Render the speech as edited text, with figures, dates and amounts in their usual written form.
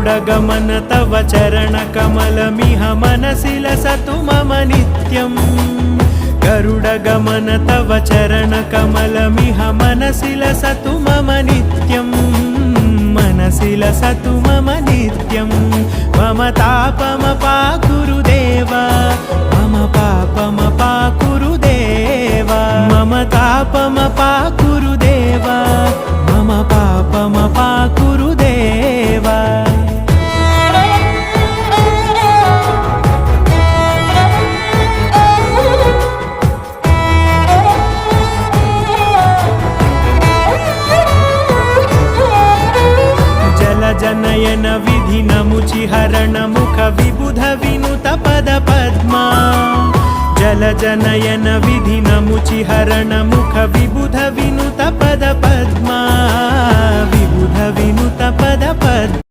गरुडगमन तव चरणकमलमिह मनसि लसतु मम नित्यम् गरुडगमन तव चरणकमलमिह मनसि लसतु मम नित्यम् मनसि लसतु मम नित्यम् मम तापमपाकुरु देव मम पापमपाकुरु देव मम तापमपाकुरु देव मम पापमपाकुरु देव जनयन विधिनमुचिहरण मुख विबुध विनुत पद पद्मा जल जनयन विधिनमुचिहरण मुख विबुध विनुत पद पद्मा विबुध विनुत पद पद्मा